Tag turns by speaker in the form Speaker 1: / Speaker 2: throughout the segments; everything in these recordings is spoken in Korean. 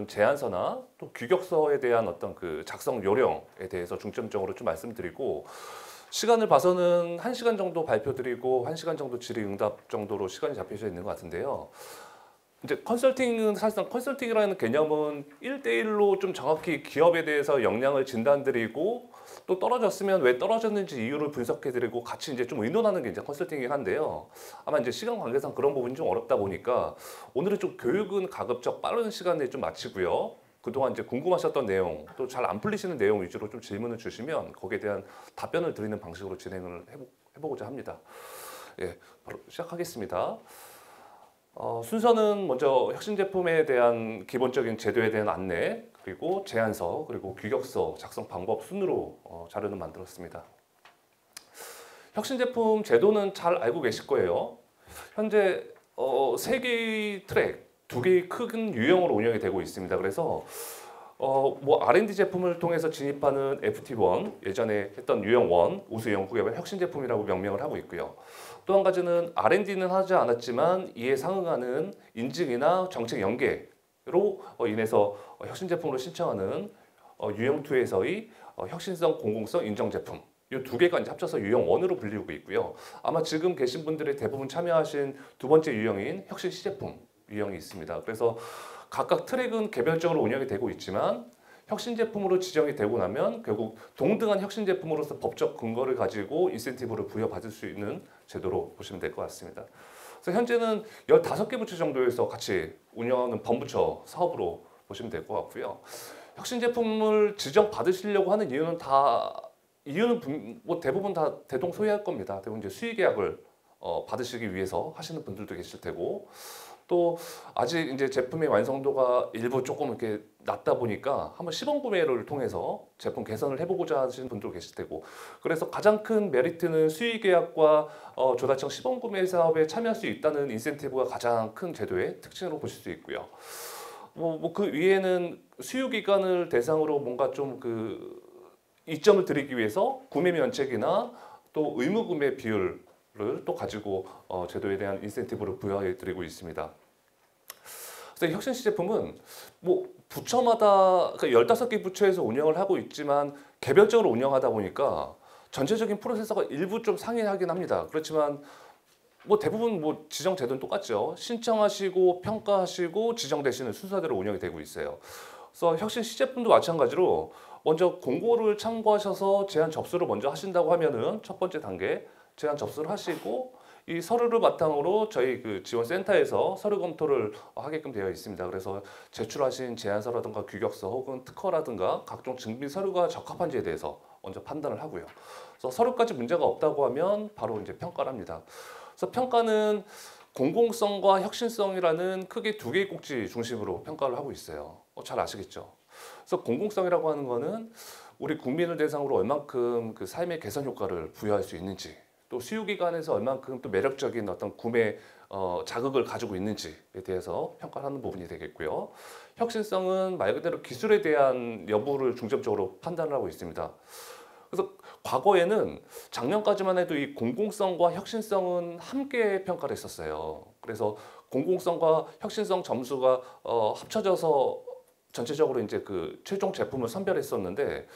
Speaker 1: 어떤 제안서나 또 규격서에 대한 어떤 그 작성 요령에 대해서 중점적으로 좀 말씀드리고 시간을 봐서는 1시간 정도 발표 드리고 1시간 정도 질의응답 정도로 시간이 잡혀져 있는 것 같은데요. 이제 컨설팅은 사실상 컨설팅이라는 개념은 1대1로 좀 정확히 기업에 대해서 역량을 진단드리고 또 떨어졌으면 왜 떨어졌는지 이유를 분석해드리고 같이 이제 좀 의논하는 게 이제 컨설팅이긴 한데요. 아마 이제 시간 관계상 그런 부분이 좀 어렵다 보니까 오늘은 좀 교육은 가급적 빠른 시간에 좀 마치고요. 그동안 이제 궁금하셨던 내용, 또 잘 안 풀리시는 내용 위주로 좀 질문을 주시면 거기에 대한 답변을 드리는 방식으로 진행을 해보고자 합니다. 예, 바로 시작하겠습니다. 순서는 먼저 혁신 제품에 대한 기본적인 제도에 대한 안내, 그리고 제안서, 그리고 규격서 작성 방법 순으로 자료를 만들었습니다. 혁신 제품 제도는 잘 알고 계실 거예요. 현재 3개의 트랙, 2개의 큰 유형으로 운영이 되고 있습니다. 그래서 뭐 R&D 제품을 통해서 진입하는 FT1, 예전에 했던 유형 1, 우수 연구개발 혁신 제품이라고 명명을 하고 있고요. 또 한 가지는 R&D는 하지 않았지만 이에 상응하는 인증이나 정책 연계로 인해서 혁신 제품으로 신청하는 유형 2에서의 혁신성, 공공성 인정 제품. 이 2개가 이제 합쳐서 유형 1으로 불리고 있고요. 아마 지금 계신 분들의 대부분 참여하신 두 번째 유형인 혁신 시제품 유형이 있습니다. 그래서 각각 트랙은 개별적으로 운영이 되고 있지만 혁신 제품으로 지정이 되고 나면 결국 동등한 혁신 제품으로서 법적 근거를 가지고 인센티브를 부여받을 수 있는 제도로 보시면 될 것 같습니다. 그래서 현재는 15개 부처 정도에서 같이 운영하는 범부처 사업으로 보시면 될 것 같고요. 혁신 제품을 지정받으시려고 하는 이유는 뭐 대부분 다 대동소이할 겁니다. 대부분 이제 수의 계약을 받으시기 위해서 하시는 분들도 계실 테고, 또 아직 이제 제품의 완성도가 일부 조금 이렇게 낮다 보니까 한번 시범 구매를 통해서 제품 개선을 해보고자 하시는 분도 계실 테고, 그래서 가장 큰 메리트는 수의 계약과 조달청 시범 구매 사업에 참여할 수 있다는 인센티브가 가장 큰 제도의 특징으로 보실 수 있고요. 뭐 그 위에는 수요 기간을 대상으로 뭔가 좀 그 이점을 드리기 위해서 구매 면책이나 또 의무 구매 비율을 또 가지고 제도에 대한 인센티브를 부여해 드리고 있습니다. 그래서 혁신 시제품은 뭐 부처마다 그러니까 15개 부처에서 운영을 하고 있지만 개별적으로 운영하다 보니까 전체적인 프로세서가 일부 좀 상이하긴 합니다. 그렇지만 뭐 대부분 뭐 지정 제도는 똑같죠. 신청하시고 평가하시고 지정되시는 순서대로 운영이 되고 있어요. 그래서 혁신 시제품도 마찬가지로 먼저 공고를 참고하셔서 제안 접수를 먼저 하신다고 하면은 첫 번째 단계 제안 접수를 하시고 이 서류를 바탕으로 저희 그 지원센터에서 서류 검토를 하게끔 되어 있습니다. 그래서 제출하신 제안서라든가 규격서 혹은 특허라든가 각종 증빙 서류가 적합한지에 대해서 먼저 판단을 하고요. 그래서 서류까지 문제가 없다고 하면 바로 이제 평가를 합니다. 그래서 평가는 공공성과 혁신성이라는 크게 2개의 꼭지 중심으로 평가를 하고 있어요. 잘 아시겠죠? 그래서 공공성이라고 하는 거는 우리 국민을 대상으로 얼만큼 그 삶의 개선 효과를 부여할 수 있는지, 또 수요기관에서 얼만큼 또 매력적인 어떤 구매 자극을 가지고 있는지에 대해서 평가를 하는 부분이 되겠고요. 혁신성은 말 그대로 기술에 대한 여부를 중점적으로 판단을 하고 있습니다. 그래서 과거에는 작년까지만 해도 이 공공성과 혁신성은 함께 평가를 했었어요. 그래서 공공성과 혁신성 점수가 합쳐져서 전체적으로 이제 그 최종 제품을 선별했었는데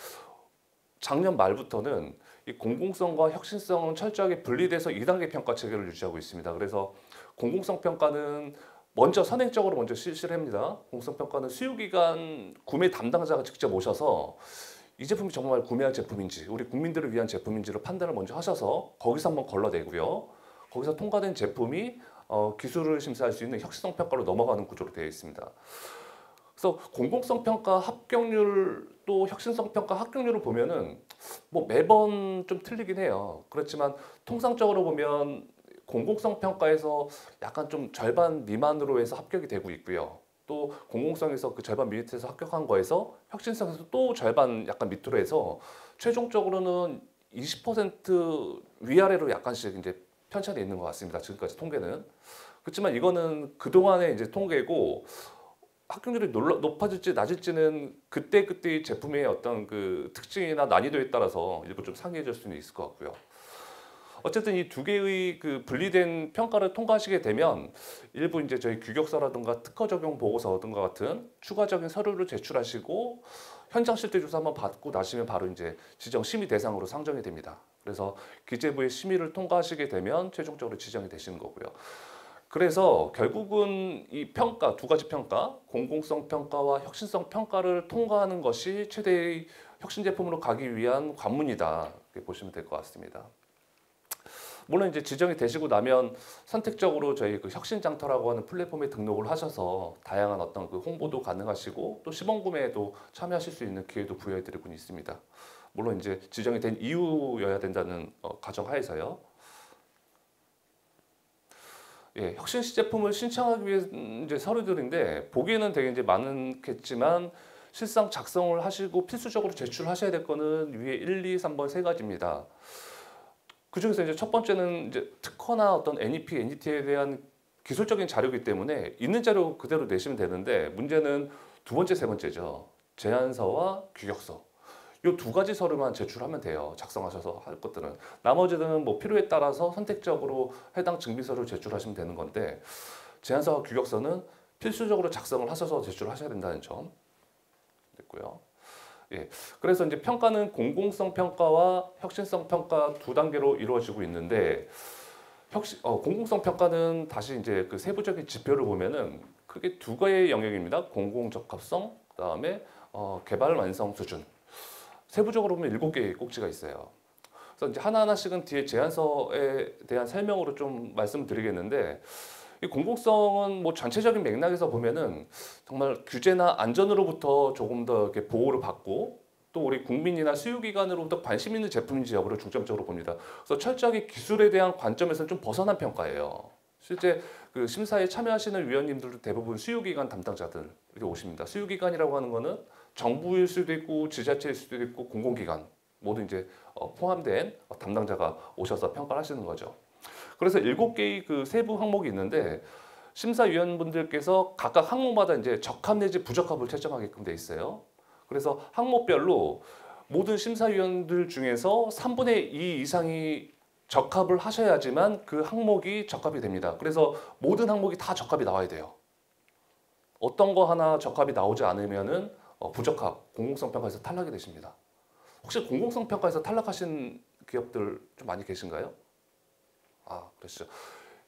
Speaker 1: 작년 말부터는 이 공공성과 혁신성은 철저하게 분리돼서 2단계 평가 체계를 유지하고 있습니다. 그래서 공공성 평가는 먼저 선행적으로 먼저 실시를 합니다. 공공성 평가는 수요기관 구매 담당자가 직접 오셔서 이 제품이 정말 구매할 제품인지 우리 국민들을 위한 제품인지를 판단을 먼저 하셔서 거기서 한번 걸러내고요. 거기서 통과된 제품이 기술을 심사할 수 있는 혁신성 평가로 넘어가는 구조로 되어 있습니다. 그래서 공공성 평가 합격률 또 혁신성 평가 합격률을 보면은 뭐 매번 좀 틀리긴 해요. 그렇지만 통상적으로 보면 공공성 평가에서 약간 좀 절반 미만으로 해서 합격이 되고 있고요. 또 공공성에서 그 절반 밑에서 합격한 거에서 혁신성에서 또 절반 약간 밑으로 해서 최종적으로는 20% 위아래로 약간씩 이제 편차가 있는 것 같습니다. 지금까지 통계는. 그렇지만 이거는 그동안의 이제 통계고 합격률이 높아질지 낮을지는 그때그때 제품의 어떤 그 특징이나 난이도에 따라서 일부 좀 상이해질 수는 있을 것 같고요. 어쨌든 이 두 개의 그 분리된 평가를 통과하시게 되면 일부 이제 저희 규격서라든가 특허 적용 보고서 등과 같은 추가적인 서류를 제출하시고 현장 실태 조사 한번 받고 나시면 바로 이제 지정 심의 대상으로 상정이 됩니다. 그래서 기재부의 심의를 통과하시게 되면 최종적으로 지정이 되시는 거고요. 그래서 결국은 이 평가, 두 가지 평가, 공공성 평가와 혁신성 평가를 통과하는 것이 최대의 혁신 제품으로 가기 위한 관문이다. 이렇게 보시면 될 것 같습니다. 물론 이제 지정이 되시고 나면 선택적으로 저희 그 혁신장터라고 하는 플랫폼에 등록을 하셔서 다양한 어떤 그 홍보도 가능하시고 또 시범 구매에도 참여하실 수 있는 기회도 부여해드리고 있습니다. 물론 이제 지정이 된 이후여야 된다는 가정하에서요. 예, 혁신 시제품을 신청하기 위해 이제 서류들인데 보기에는 되게 이제 많겠지만 실상 작성을 하시고 필수적으로 제출하셔야 될 거는 위에 1, 2, 3번 세 가지입니다. 그 중에서 이제 첫 번째는 이제 특허나 어떤 NEP, NET에 대한 기술적인 자료이기 때문에 있는 자료 그대로 내시면 되는데 문제는 두 번째, 세 번째죠. 제안서와 규격서. 이 두 가지 서류만 제출하면 돼요. 작성하셔서 할 것들은. 나머지는 뭐 필요에 따라서 선택적으로 해당 증빙서를 제출하시면 되는 건데 제안서와 규격서는 필수적으로 작성을 하셔서 제출하셔야 된다는 점 됐고요. 예, 그래서 이제 평가는 공공성 평가와 혁신성 평가 두 단계로 이루어지고 있는데 공공성 평가는 다시 이제 그 세부적인 지표를 보면은 크게 두 가지의 영역입니다. 공공 적합성, 그다음에 개발 완성 수준. 세부적으로 보면 7개의 꼭지가 있어요. 그래서 이제 하나하나씩은 뒤에 제안서에 대한 설명으로 좀 말씀드리겠는데 이 공공성은 뭐 전체적인 맥락에서 보면은 정말 규제나 안전으로부터 조금 더 이렇게 보호를 받고 또 우리 국민이나 수요기관으로부터 관심 있는 제품인지 여부를 중점적으로 봅니다. 그래서 철저하게 기술에 대한 관점에서는 좀 벗어난 평가예요. 실제 그 심사에 참여하시는 위원님들도 대부분 수요기관 담당자들 이렇게 오십니다. 수요기관이라고 하는 거는 정부일 수도 있고 지자체일 수도 있고 공공기관 모두 이제 포함된 담당자가 오셔서 평가를 하시는 거죠. 그래서 7개의 그 세부 항목이 있는데 심사위원분들께서 각각 항목마다 이제 적합 내지 부적합을 채점하게끔 돼 있어요. 그래서 항목별로 모든 심사위원들 중에서 3분의 2 이상이 적합을 하셔야지만 그 항목이 적합이 됩니다. 그래서 모든 항목이 다 적합이 나와야 돼요. 어떤 거 하나 적합이 나오지 않으면은 부적합, 공공성 평가에서 탈락이 되십니다. 혹시 공공성 평가에서 탈락하신 기업들 좀 많이 계신가요? 아, 그렇죠.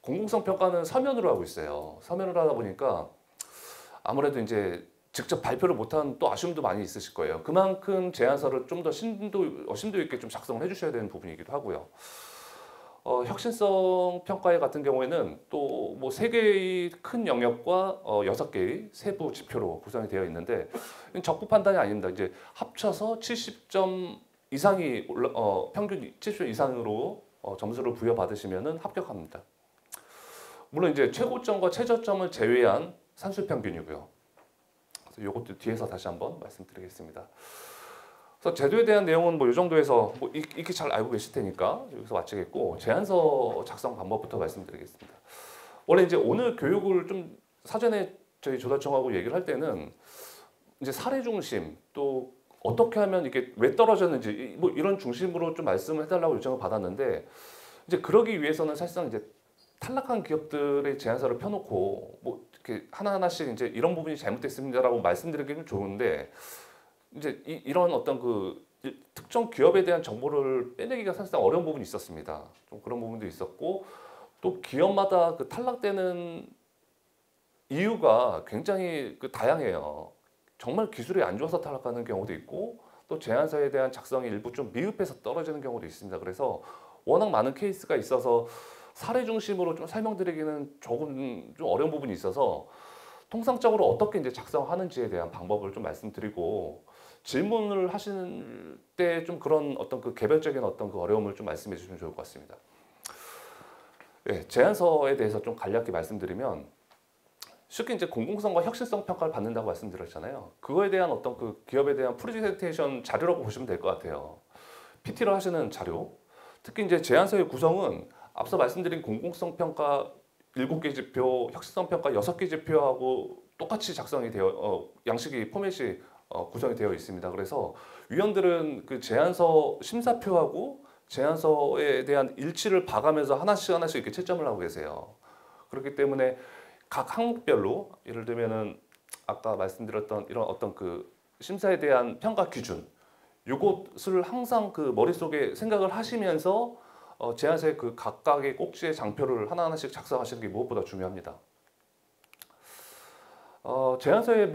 Speaker 1: 공공성 평가는 서면으로 하고 있어요. 서면으로 하다 보니까 아무래도 이제 직접 발표를 못한 또 아쉬움도 많이 있으실 거예요. 그만큼 제안서를 좀 더 심도 있게 좀 작성을 해주셔야 되는 부분이기도 하고요. 혁신성 평가회 같은 경우에는 또 뭐 3개의 큰 영역과 6개의 세부 지표로 구성이 되어 있는데 적부 판단이 아닙니다. 이제 합쳐서 70점 이상이 평균 70점 이상으로 점수를 부여받으시면은 합격합니다. 물론 이제 최고점과 최저점을 제외한 산술 평균이고요. 그래서 이것도 뒤에서 다시 한번 말씀드리겠습니다. 그래서 제도에 대한 내용은 뭐 이 정도에서 뭐 익히 잘 알고 계실 테니까 여기서 마치겠고 제안서 작성 방법부터 말씀드리겠습니다. 원래 이제 오늘 교육을 좀 사전에 저희 조달청하고 얘기를 할 때는 이제 사례 중심 또 어떻게 하면 이게 왜 떨어졌는지 뭐 이런 중심으로 좀 말씀을 해달라고 요청을 받았는데 이제 그러기 위해서는 사실상 이제 탈락한 기업들의 제안서를 펴놓고 뭐 이렇게 하나하나씩 이제 이런 부분이 잘못됐습니다라고 말씀드리기는 좋은데 이제 이런 어떤 그 특정 기업에 대한 정보를 빼내기가 사실상 어려운 부분이 있었습니다. 좀 그런 부분도 있었고 또 기업마다 그 탈락되는 이유가 굉장히 그 다양해요. 정말 기술이 안 좋아서 탈락하는 경우도 있고 또 제안서에 대한 작성이 일부 좀 미흡해서 떨어지는 경우도 있습니다. 그래서 워낙 많은 케이스가 있어서 사례 중심으로 좀 설명드리기는 조금 좀 어려운 부분이 있어서 통상적으로 어떻게 이제 작성하는지에 대한 방법을 좀 말씀드리고 질문을 하시는 때 좀 그런 어떤 그 개별적인 어떤 그 어려움을 좀 말씀해 주시면 좋을 것 같습니다. 네, 제안서에 대해서 좀 간략히 말씀드리면 쉽게 이제 공공성과 혁신성 평가를 받는다고 말씀드렸잖아요. 그거에 대한 어떤 그 기업에 대한 프레젠테이션 자료라고 보시면 될 것 같아요. PT를 하시는 자료. 특히 이제 제안서의 구성은 앞서 말씀드린 공공성 평가 7개 지표, 혁신성 평가 6개 지표하고 똑같이 작성이 되어 양식이 포맷이 구성이 되어 있습니다. 그래서 위원들은 그 제안서 심사표하고 제안서에 대한 일치를 봐가면서 하나씩 하나씩 이렇게 채점을 하고 계세요. 그렇기 때문에 각 항목별로 예를 들면은 아까 말씀드렸던 이런 어떤 그 심사에 대한 평가 기준 요것을 항상 그 머릿속에 생각을 하시면서 제안서의 그 각각의 꼭지의 장표를 하나하나씩 작성하시는 게 무엇보다 중요합니다. 제안서의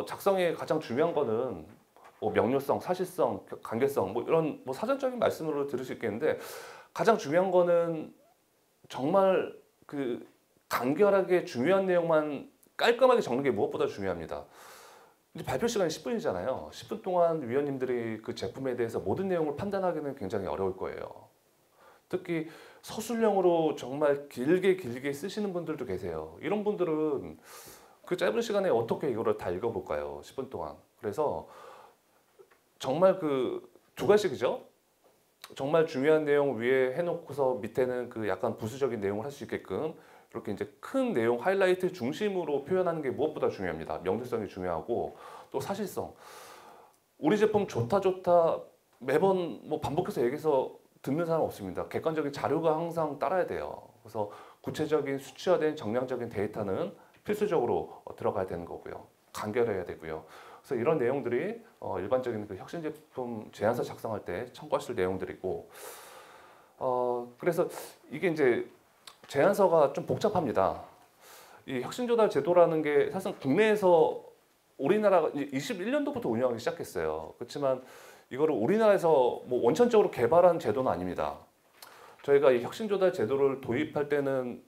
Speaker 1: 작성에 가장 중요한 거는 뭐 명료성, 사실성, 관계성 뭐 이런 뭐 사전적인 말씀으로 들을 수 있겠는데 가장 중요한 거는 정말 그 간결하게 중요한 내용만 깔끔하게 적는 게 무엇보다 중요합니다. 이제 발표 시간이 10분이잖아요. 10분 동안 위원님들이 그 제품에 대해서 모든 내용을 판단하기는 굉장히 어려울 거예요. 특히 서술형으로 정말 길게 쓰시는 분들도 계세요. 이런 분들은 그 짧은 시간에 어떻게 이거를 다 읽어볼까요? 10분 동안. 그래서 정말 그 두 가지죠. 정말 중요한 내용 위에 해놓고서 밑에는 그 약간 부수적인 내용을 할 수 있게끔 이렇게 이제 큰 내용 하이라이트 중심으로 표현하는 게 무엇보다 중요합니다. 명료성이 중요하고 또 사실성. 우리 제품 좋다 매번 뭐 반복해서 얘기해서 듣는 사람 없습니다. 객관적인 자료가 항상 따라야 돼요. 그래서 구체적인 수치화된 정량적인 데이터는 필수적으로 들어가야 되는 거고요. 간결해야 되고요. 그래서 이런 내용들이 일반적인 그 혁신 제품 제안서 작성할 때 참고하실 내용들이고, 그래서 이게 이제 제안서가 좀 복잡합니다. 이 혁신조달 제도라는 게 사실 국내에서 우리나라가 21년도부터 운영하기 시작했어요. 그렇지만 이거를 우리나라에서 뭐 원천적으로 개발한 제도는 아닙니다. 저희가 이 혁신조달 제도를 도입할 때는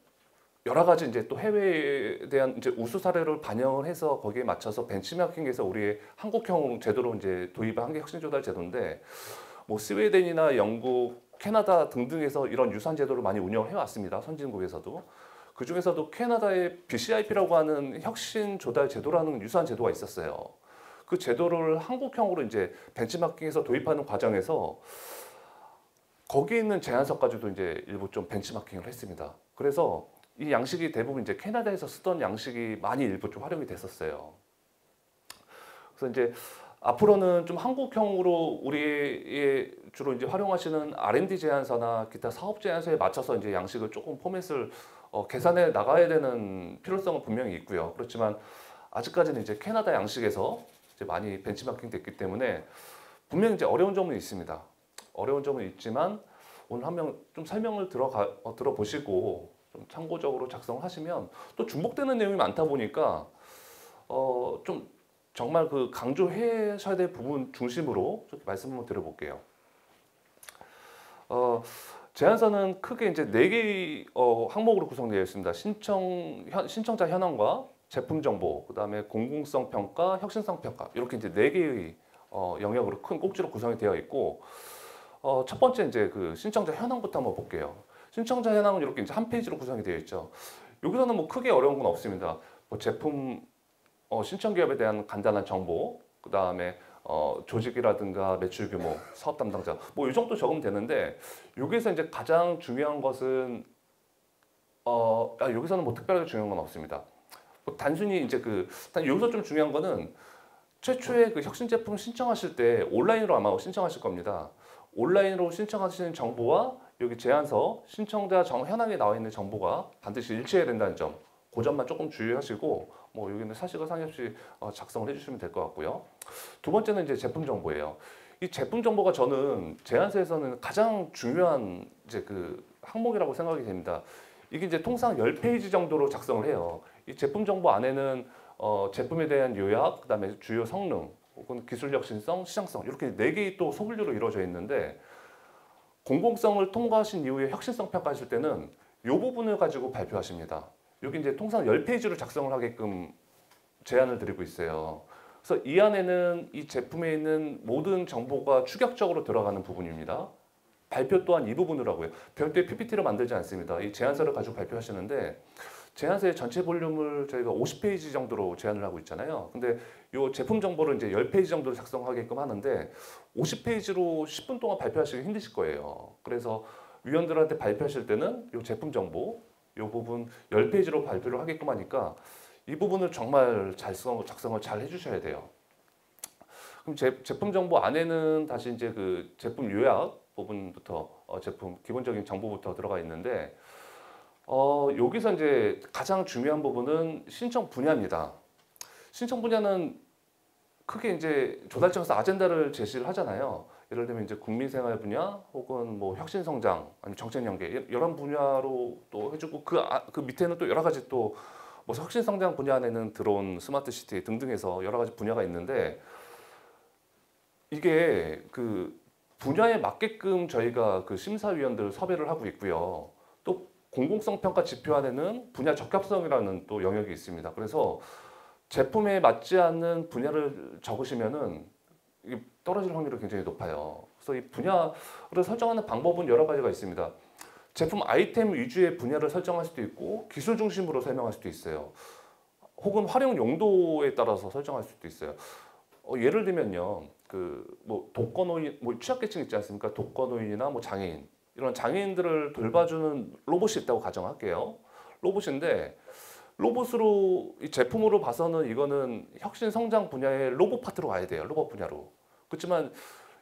Speaker 1: 여러 가지 이제 또 해외에 대한 이제 우수 사례를 반영을 해서 거기에 맞춰서 벤치마킹해서 우리의 한국형 제도로 이제 도입을 한 게 혁신조달 제도인데 뭐 스웨덴이나 영국, 캐나다 등등에서 이런 유사한 제도를 많이 운영을 해왔습니다. 선진국에서도. 그 중에서도 캐나다의 BCIP라고 하는 혁신 조달 제도라는 유사한 제도가 있었어요. 그 제도를 한국형으로 이제 벤치마킹해서 도입하는 과정에서 거기에 있는 제안서까지도 이제 일부 좀 벤치마킹을 했습니다. 그래서 이 양식이 대부분 이제 캐나다에서 쓰던 양식이 많이 일부 좀 활용이 됐었어요. 그래서 이제 앞으로는 좀 한국형으로 우리의 주로 이제 활용하시는 R&D 제안서나 기타 사업 제안서에 맞춰서 이제 양식을 조금 포맷을 계산해 나가야 되는 필요성은 분명히 있고요. 그렇지만 아직까지는 이제 캐나다 양식에서 이제 많이 벤치마킹 됐기 때문에 분명히 이제 어려운 점은 있습니다. 어려운 점은 있지만 오늘 한 명 좀 설명을 들어보시고 좀 참고적으로 작성을 하시면 또 중복되는 내용이 많다 보니까 좀 정말 그 강조하셔야 될 부분 중심으로 좀 말씀 한번 드려볼게요. 제안서는 크게 이제 4개의 항목으로 구성되어 있습니다. 신청자 현황과 제품 정보, 그다음에 공공성 평가, 혁신성 평가 이렇게 이제 4개의 영역으로 큰 꼭지로 구성이 되어 있고 첫 번째 이제 그 신청자 현황부터 한번 볼게요. 신청자 현황은 이렇게 이제 한 페이지로 구성이 되어 있죠. 여기서는 뭐 크게 어려운 건 없습니다. 뭐 제품 신청 기업에 대한 간단한 정보, 그 다음에 조직이라든가 매출 규모, 사업 담당자 뭐 이 정도 적으면 되는데 여기서 이제 가장 중요한 것은 여기서는 뭐 특별하게 중요한 건 없습니다. 뭐 단순히 이제 여기서 좀 중요한 거는 최초에 그 혁신 제품 신청하실 때 온라인으로 아마 신청하실 겁니다. 온라인으로 신청하시는 정보와 여기 제안서 신청자 현황에 나와 있는 정보가 반드시 일치해야 된다는 점, 그 점만 조금 주의하시고 뭐 여기는 사실과 상관없이 작성을 해주시면 될 것 같고요. 두 번째는 이제 제품 정보예요. 이 제품 정보가 저는 제안서에서는 가장 중요한 이제 그 항목이라고 생각이 됩니다. 이게 이제 통상 10페이지 정도로 작성을 해요. 이 제품 정보 안에는 제품에 대한 요약, 그다음에 주요 성능, 혹은 기술 혁신성, 시장성 이렇게 4개의 또 소분류로 이루어져 있는데 공공성을 통과하신 이후에 혁신성 평가하실 때는 이 부분을 가지고 발표하십니다. 여기 이제 통상 10페이지로 작성을 하게끔 제안을 드리고 있어요. 그래서 이 안에는 이 제품에 있는 모든 정보가 추격적으로 들어가는 부분입니다. 발표 또한 이 부분으로 하고요. 별도의 PPT를 만들지 않습니다. 이 제안서를 가지고 발표하시는데 제안서의 전체 볼륨을 저희가 50페이지 정도로 제안을 하고 있잖아요. 근데 이 제품 정보를 이제 10페이지 정도로 작성하게끔 하는데 50페이지로 10분 동안 발표하시기 힘드실 거예요. 그래서 위원들한테 발표하실 때는 이 제품 정보, 이 부분 10페이지로 발표를 하게끔 하니까 이 부분을 정말 작성을 잘 해주셔야 돼요. 그럼 제품 정보 안에는 다시 이제 그 제품 요약, 부분부터 제품 기본적인 정보부터 들어가 있는데 여기서 이제 가장 중요한 부분은 신청 분야입니다. 신청 분야는 크게 이제 조달청에서 아젠다를 제시를 하잖아요. 예를 들면 이제 국민생활 분야 혹은 뭐 혁신성장 아니면 정책연계 이런 분야로 또 해주고 그 밑에는 또 여러 가지 또 뭐 혁신성장 분야 안에는 드론, 스마트시티 등등해서 여러 가지 분야가 있는데 이게 그 분야에 맞게끔 저희가 그 심사위원들 섭외를 하고 있고요. 또 공공성 평가 지표 안에는 분야 적합성이라는 또 영역이 있습니다. 그래서 제품에 맞지 않는 분야를 적으시면은 이게 떨어질 확률이 굉장히 높아요. 그래서 이 분야를 설정하는 방법은 여러 가지가 있습니다. 제품 아이템 위주의 분야를 설정할 수도 있고 기술 중심으로 설명할 수도 있어요. 혹은 활용 용도에 따라서 설정할 수도 있어요. 예를 들면요, 그 뭐 독거노인, 뭐 취약계층 있지 않습니까? 독거노인이나 뭐 장애인 이런 장애인들을 돌봐주는 로봇이 있다고 가정할게요. 로봇인데 로봇으로 이 제품으로 봐서는 이거는 혁신 성장 분야의 로봇 파트로 가야 돼요. 로봇 분야로. 그렇지만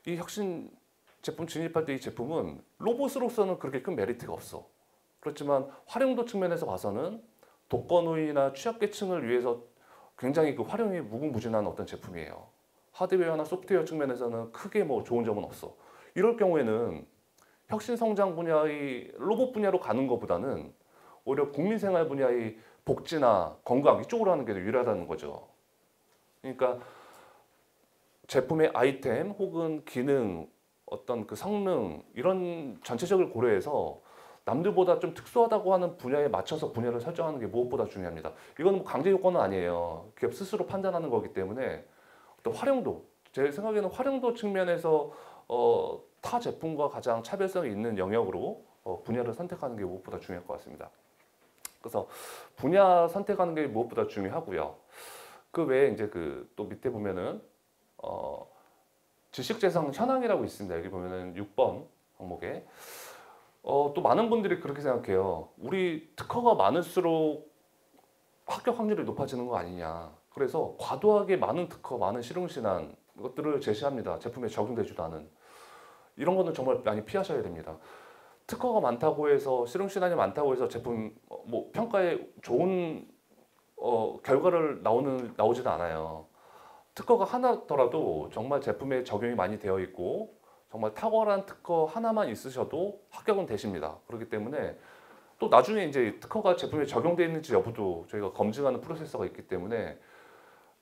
Speaker 1: 이 혁신 제품 진입할 때 이 제품은 로봇으로서는 그렇게 큰 메리트가 없어. 그렇지만 활용도 측면에서 봐서는 독거노인이나 취약계층을 위해서 굉장히 그 활용이 무궁무진한 어떤 제품이에요. 하드웨어나 소프트웨어 측면에서는 크게 뭐 좋은 점은 없어. 이럴 경우에는 혁신 성장 분야의 로봇 분야로 가는 것보다는 오히려 국민생활 분야의 복지나 건강 이쪽으로 하는 게 더 유리하다는 거죠. 그러니까 제품의 아이템 혹은 기능, 어떤 그 성능 이런 전체적을 고려해서 남들보다 좀 특수하다고 하는 분야에 맞춰서 분야를 설정하는 게 무엇보다 중요합니다. 이건 뭐 강제 요건은 아니에요. 기업 스스로 판단하는 거기 때문에 또 활용도, 제 생각에는 활용도 측면에서 타 제품과 가장 차별성이 있는 영역으로 분야를 선택하는 게 무엇보다 중요할 것 같습니다. 그래서 분야 선택하는 게 무엇보다 중요하고요. 그 외에 이제 그 또 밑에 보면은 지식재산 현황이라고 있습니다. 여기 보면은 6번 항목에 또 많은 분들이 그렇게 생각해요. 우리 특허가 많을수록 합격 확률이 높아지는 거 아니냐. 그래서 과도하게 많은 특허, 많은 실용신안 것들을 제시합니다. 제품에 적용되지도 않은. 이런 거는 정말 많이 피하셔야 됩니다. 특허가 많다고 해서 실용신안이 많다고 해서 제품 뭐 평가에 좋은 결과를 나오지는 않아요. 특허가 하나더라도 정말 제품에 적용이 많이 되어 있고 정말 탁월한 특허 하나만 있으셔도 합격은 되십니다. 그렇기 때문에 또 나중에 이제 특허가 제품에 적용되어 있는지 여부도 저희가 검증하는 프로세서가 있기 때문에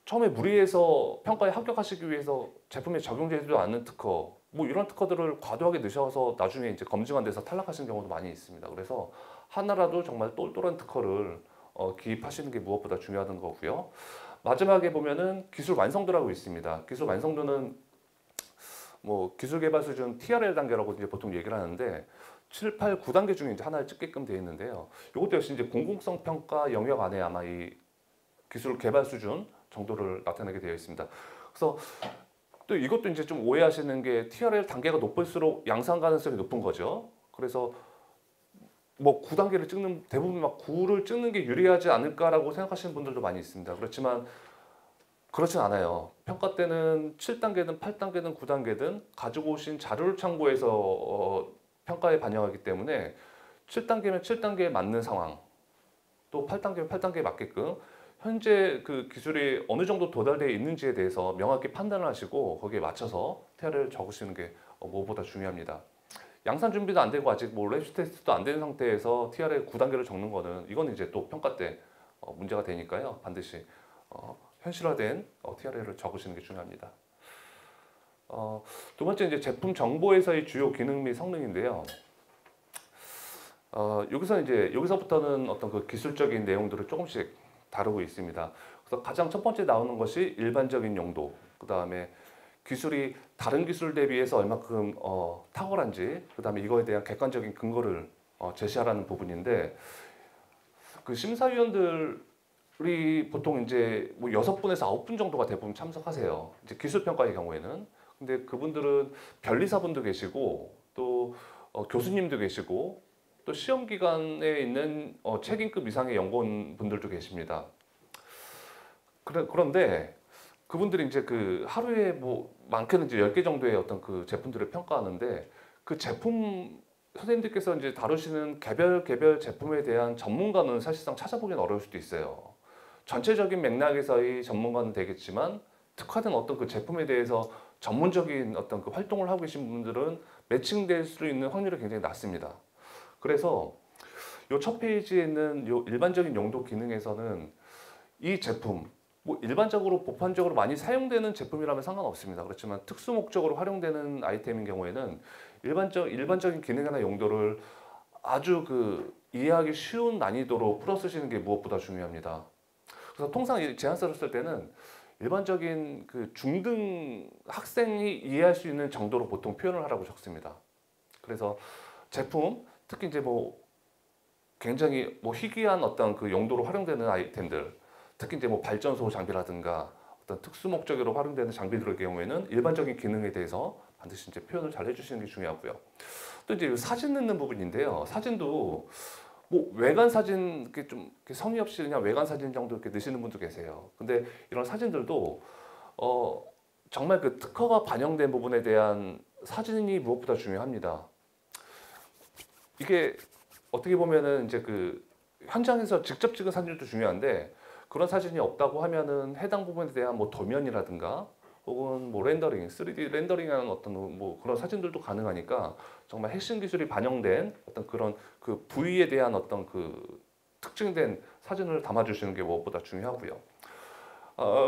Speaker 1: 처음에 무리해서 평가에 합격하시기 위해서 제품에 적용되지도 않는 특허 뭐 이런 특허들을 과도하게 넣으셔서 나중에 이제 검증한 데서 탈락하시는 경우도 많이 있습니다. 그래서 하나라도 정말 똘똘한 특허를 기입하시는 게 무엇보다 중요한 거고요. 마지막에 보면은 기술 완성도라고 있습니다. 기술 완성도는 뭐 기술 개발 수준 TRL 단계라고 이제 보통 얘기를 하는데 7, 8, 9단계 중에 이제 하나를 찍게끔 되어 있는데요. 이것도 역시 이제 공공성 평가 영역 안에 아마 이 기술 개발 수준 정도를 나타내게 되어 있습니다. 그래서 또 이것도 이제 좀 오해하시는 게 TRL 단계가 높을수록 양산 가능성이 높은 거죠. 그래서 뭐 9단계를 찍는 대부분 막 9를 찍는 게 유리하지 않을까라고 생각하시는 분들도 많이 있습니다. 그렇지만 그렇진 않아요. 평가 때는 7단계든 8단계든 9단계든 가지고 오신 자료를 참고해서 평가에 반영하기 때문에 7단계면 7단계에 맞는 상황, 또 8단계면 8단계에 맞게끔 현재 그 기술이 어느 정도 도달되어 있는지에 대해서 명확히 판단을 하시고 거기에 맞춰서 TR을 적으시는 게 무엇보다 중요합니다. 양산 준비도 안 되고 아직 뭐 랩스 테스트도 안 된 상태에서 TR의 9단계를 적는 거는 이건 이제 또 평가 때 문제가 되니까요. 반드시 현실화된 TRL을 적으시는 게 중요합니다. 두 번째 이제 제품 정보에서의 주요 기능 및 성능인데요. 여기서부터는 어떤 그 기술적인 내용들을 조금씩 다루고 있습니다. 그래서 가장 첫 번째 나오는 것이 일반적인 용도, 그 다음에 기술이 다른 기술 대비해서 얼마큼 탁월한지, 그 다음에 이거에 대한 객관적인 근거를 제시하라는 부분인데, 그 심사위원들이 보통 이제 뭐 6분에서 9분 정도가 대부분 참석하세요. 이제 기술 평가의 경우에는. 근데 그분들은 변리사분도 계시고 또 교수님도 계시고 또 시험 기관에 있는 책임급 이상의 연구원 분들도 계십니다. 그런데 그분들이 이제 그 하루에 뭐 많게는 이제 10개 정도의 어떤 그 제품들을 평가하는데 그 제품 선생님들께서 이제 다루시는 개별 제품에 대한 전문가는 사실상 찾아보기는 어려울 수도 있어요. 전체적인 맥락에서의 전문가는 되겠지만 특화된 어떤 그 제품에 대해서 전문적인 어떤 그 활동을 하고 계신 분들은 매칭될 수 있는 확률이 굉장히 낮습니다. 그래서 요 첫 페이지에 있는 요 일반적인 용도 기능에서는 이 제품 뭐 일반적으로 보편적으로 많이 사용되는 제품이라면 상관없습니다. 그렇지만 특수 목적으로 활용되는 아이템인 경우에는 일반적인 기능이나 용도를 아주 그 이해하기 쉬운 난이도로 풀어 쓰시는 게 무엇보다 중요합니다. 그래서 통상 이 제안서를 쓸 때는 일반적인 그 중등 학생이 이해할 수 있는 정도로 보통 표현을 하라고 적습니다. 그래서 제품, 특히 이제 뭐 굉장히 뭐 희귀한 어떤 그 용도로 활용되는 아이템들, 특히 이제 뭐 발전소 장비라든가 어떤 특수 목적으로 활용되는 장비들의 경우에는 일반적인 기능에 대해서 반드시 이제 표현을 잘 해주시는 게 중요하고요. 또 이제 사진 넣는 부분인데요. 사진도 뭐 외관 사진 이렇게 좀 이렇게 성의 없이 그냥 외관 사진 정도 이렇게 넣으시는 분도 계세요. 근데 이런 사진들도 정말 그 특허가 반영된 부분에 대한 사진이 무엇보다 중요합니다. 이게 어떻게 보면은 이제 그 현장에서 직접 찍은 사진도 중요한데 그런 사진이 없다고 하면은 해당 부분에 대한 뭐 도면이라든가 혹은 뭐 렌더링, 3D 렌더링하는 어떤 뭐 그런 사진들도 가능하니까 정말 핵심 기술이 반영된 어떤 그런 그 부위에 대한 어떤 그 특징된 사진을 담아주시는 게 무엇보다 중요하고요.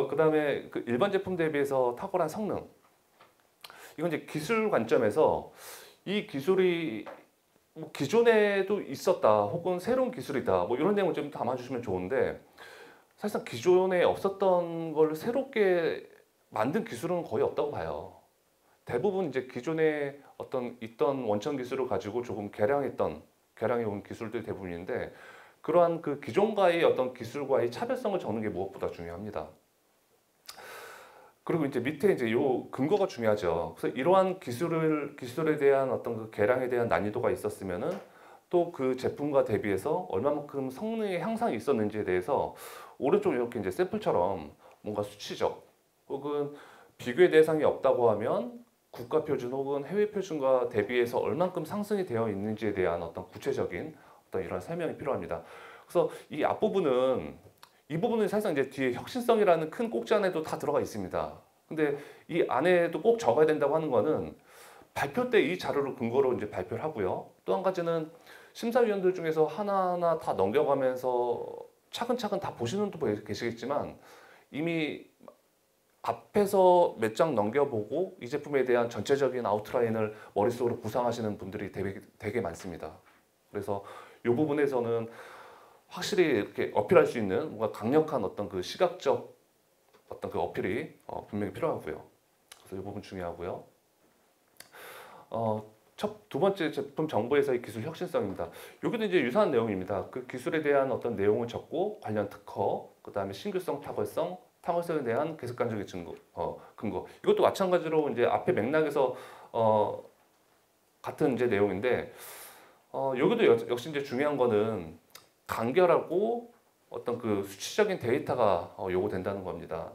Speaker 1: 그다음에 그 일반 제품 대비해서 탁월한 성능. 이건 이제 기술 관점에서 이 기술이 뭐 기존에도 있었다 혹은 새로운 기술이다 뭐 이런 내용을 좀 담아주시면 좋은데 사실상 기존에 없었던 걸 새롭게 만든 기술은 거의 없다고 봐요. 대부분 이제 기존에 어떤 있던 원천 기술을 가지고 조금 개량해 온 기술들이 대부분인데 그러한 그 기존과의 어떤 기술과의 차별성을 적는 게 무엇보다 중요합니다. 그리고 이제 밑에 이제 요 근거가 중요하죠. 그래서 이러한 기술에 대한 어떤 그 개량에 대한 난이도가 있었으면은 또 그 제품과 대비해서 얼마만큼 성능의 향상이 있었는지에 대해서 오른쪽 이렇게 이제 샘플처럼 뭔가 수치적 혹은 비교의 대상이 없다고 하면 국가 표준 혹은 해외 표준과 대비해서 얼만큼 상승이 되어 있는지에 대한 어떤 구체적인 어떤 이런 설명이 필요합니다. 그래서 이 부분은 사실상 이제 뒤에 혁신성이라는 큰 꼭지 안에도 다 들어가 있습니다. 근데 이 안에도 꼭 적어야 된다고 하는 거는 발표 때 이 자료를 근거로 이제 발표를 하고요. 또 한 가지는 심사위원들 중에서 하나하나 다 넘겨가면서 차근차근 다 보시는 분도 계시겠지만 이미 앞에서 몇 장 넘겨보고 이 제품에 대한 전체적인 아웃라인을 머릿속으로 구상하시는 분들이 되게 많습니다. 그래서 이 부분에서는 확실히 이렇게 어필할 수 있는 뭔가 강력한 어떤 그 시각적 어떤 그 어필이 분명히 필요하고요. 그래서 이 부분 중요하고요. 두 번째 제품 정보에서의 기술 혁신성입니다. 여기도 이제 유사한 내용입니다. 그 기술에 대한 어떤 내용을 적고 관련 특허, 그 다음에 신규성, 탁월성에 대한 계속관적인 근거. 이것도 마찬가지로 이제 앞에 맥락에서 같은 이제 내용인데 여기도 역시 이제 중요한 거는 간결하고 어떤 그 수치적인 데이터가 요구된다는 겁니다.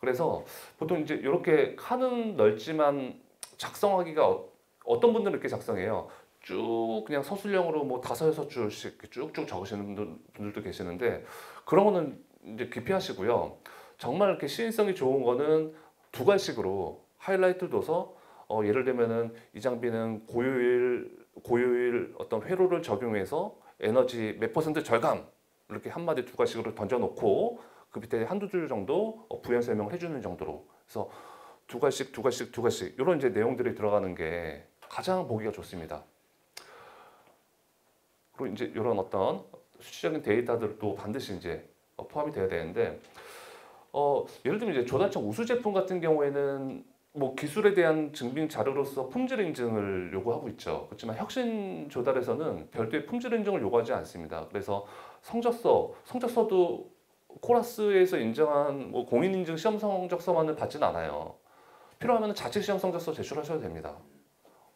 Speaker 1: 그래서 보통 이제 이렇게 칸은 넓지만 작성하기가 어떤 분들은 이렇게 작성해요. 쭉 그냥 서술형으로 뭐 5-6줄씩 쭉쭉 적으시는 분들도 계시는데 그런 거는 이제 기피하시고요. 정말 이렇게 시인성이 좋은 거는 두 갈식으로 하이라이트 둬서 예를 들면은 이 장비는 고효율 어떤 회로를 적용해서 에너지 몇 % 절감 이렇게 한마디 두 갈식으로 던져놓고 그 밑에 한두 줄 정도 부연 설명을 해주는 정도로 그래서 두 갈씩 이런 이제 내용들이 들어가는 게 가장 보기가 좋습니다. 그리고 이제 이런 어떤 수치적인 데이터들도 반드시 이제 포함이 돼야 되는데 예를 들면 이제 조달청 우수 제품 같은 경우에는 뭐 기술에 대한 증빙 자료로서 품질 인증을 요구하고 있죠. 그렇지만 혁신 조달에서는 별도의 품질 인증을 요구하지 않습니다. 그래서 성적서도 코라스에서 인정한 뭐 공인 인증 시험 성적서만을 받지는 않아요. 필요하면 자체 시험 성적서 제출하셔도 됩니다.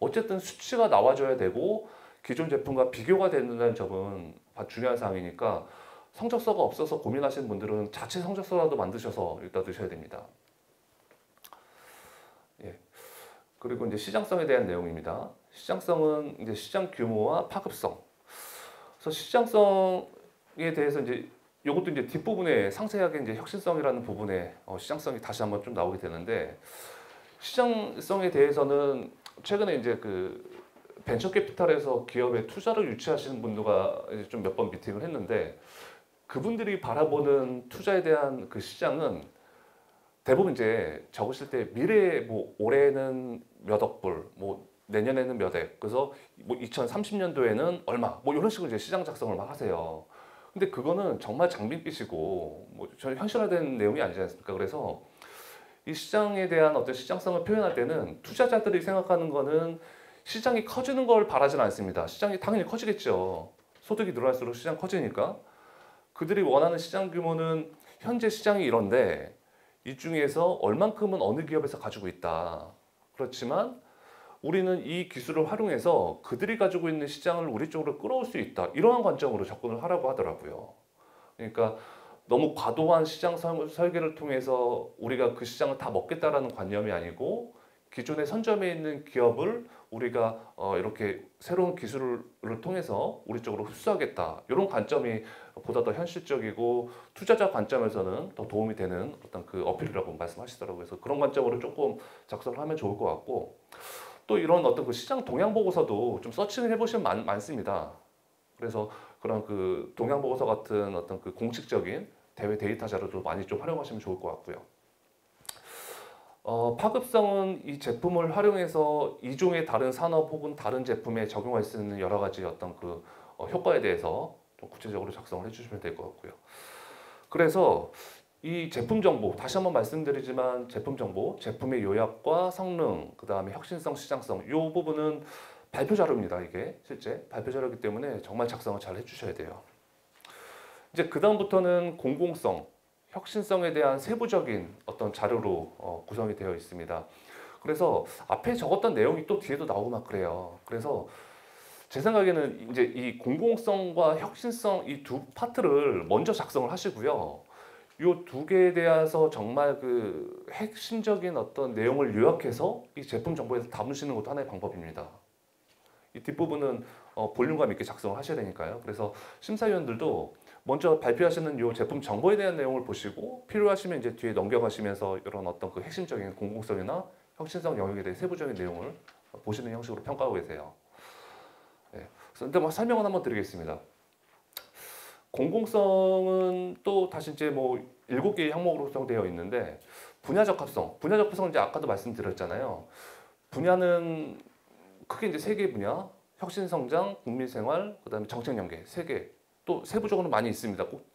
Speaker 1: 어쨌든 수치가 나와줘야 되고 기존 제품과 비교가 된다는 점은 중요한 사항이니까 성적서가 없어서 고민하시는 분들은 자체 성적서라도 만드셔서 일단 드셔야 됩니다. 예. 그리고 이제 시장성에 대한 내용입니다. 시장성은 이제 시장 규모와 파급성. 그래서 시장성에 대해서 이제 이것도 이제 뒷부분에 상세하게 이제 혁신성이라는 부분에 시장성이 다시 한번 좀 나오게 되는데, 시장성에 대해서는 최근에 이제 그 벤처 캐피탈에서 기업에 투자를 유치하시는 분들과 좀 몇 번 미팅을 했는데, 그분들이 바라보는 투자에 대한 그 시장은 대부분 이제 적으실 때 미래에 뭐 올해는 몇 억 불, 뭐 내년에는 몇 억, 그래서 뭐 2030년도에는 얼마, 뭐 이런 식으로 이제 시장 작성을 막 하세요. 근데 그거는 정말 장밋빛이고 뭐 전혀 현실화된 내용이 아니지 않습니까? 그래서 이 시장에 대한 어떤 시장성을 표현할 때는 투자자들이 생각하는 거는 시장이 커지는 걸 바라지는 않습니다. 시장이 당연히 커지겠죠. 소득이 늘어날수록 시장 커지니까. 그들이 원하는 시장 규모는 현재 시장이 이런데 이 중에서 얼만큼은 어느 기업에서 가지고 있다. 그렇지만 우리는 이 기술을 활용해서 그들이 가지고 있는 시장을 우리 쪽으로 끌어올 수 있다. 이러한 관점으로 접근을 하라고 하더라고요. 그러니까 너무 과도한 시장 설계를 통해서 우리가 그 시장을 다 먹겠다라는 관념이 아니고, 기존의 선점에 있는 기업을 우리가 이렇게 새로운 기술을 통해서 우리 쪽으로 흡수하겠다. 이런 관점이 보다 더 현실적이고 투자자 관점에서는 더 도움이 되는 어떤 그 어필이라고 말씀하시더라고요. 그래서 그런 관점으로 조금 작성을 하면 좋을 것 같고, 또 이런 어떤 그 시장 동향 보고서도 좀 서칭을 해보시면 많습니다. 그래서 그런 그 동향 보고서 같은 어떤 그 공식적인 대외 데이터 자료도 많이 좀 활용하시면 좋을 것 같고요. 파급성은 이 제품을 활용해서 이종의 다른 산업 혹은 다른 제품에 적용할 수 있는 여러 가지 어떤 그 효과에 대해서 좀 구체적으로 작성을 해주시면 될 것 같고요. 그래서 이 제품 정보, 다시 한번 말씀드리지만 제품 정보, 제품의 요약과 성능, 그 다음에 혁신성, 시장성, 이 부분은 발표 자료입니다. 이게 실제 발표 자료이기 때문에 정말 작성을 잘 해주셔야 돼요. 이제 그 다음부터는 공공성, 혁신성에 대한 세부적인 어떤 자료로 구성이 되어 있습니다. 그래서 앞에 적었던 내용이 또 뒤에도 나오고 막 그래요. 그래서 제 생각에는 이제 이 공공성과 혁신성 이 두 파트를 먼저 작성을 하시고요. 이 두 개에 대해서 정말 그 핵심적인 어떤 내용을 요약해서 이 제품 정보에서 담으시는 것도 하나의 방법입니다. 이 뒷부분은 볼륨감 있게 작성을 하셔야 되니까요. 그래서 심사위원들도 먼저 발표하시는 이 제품 정보에 대한 내용을 보시고 필요하시면 이제 뒤에 넘겨가시면서 이런 어떤 그 핵심적인 공공성이나 혁신성 영역에 대해 세부적인 내용을 보시는 형식으로 평가하고 계세요. 네. 그런데 뭐 설명을 한번 드리겠습니다. 공공성은 또 다시 이제 뭐 7개의 항목으로 구성되어 있는데, 분야 적합성. 분야 적합성은 이제 아까도 말씀드렸잖아요. 분야는 크게 이제 3개 분야, 혁신성장, 국민생활, 그다음에 정책연계 3개. 또 세부적으로 많이 있습니다. 꼭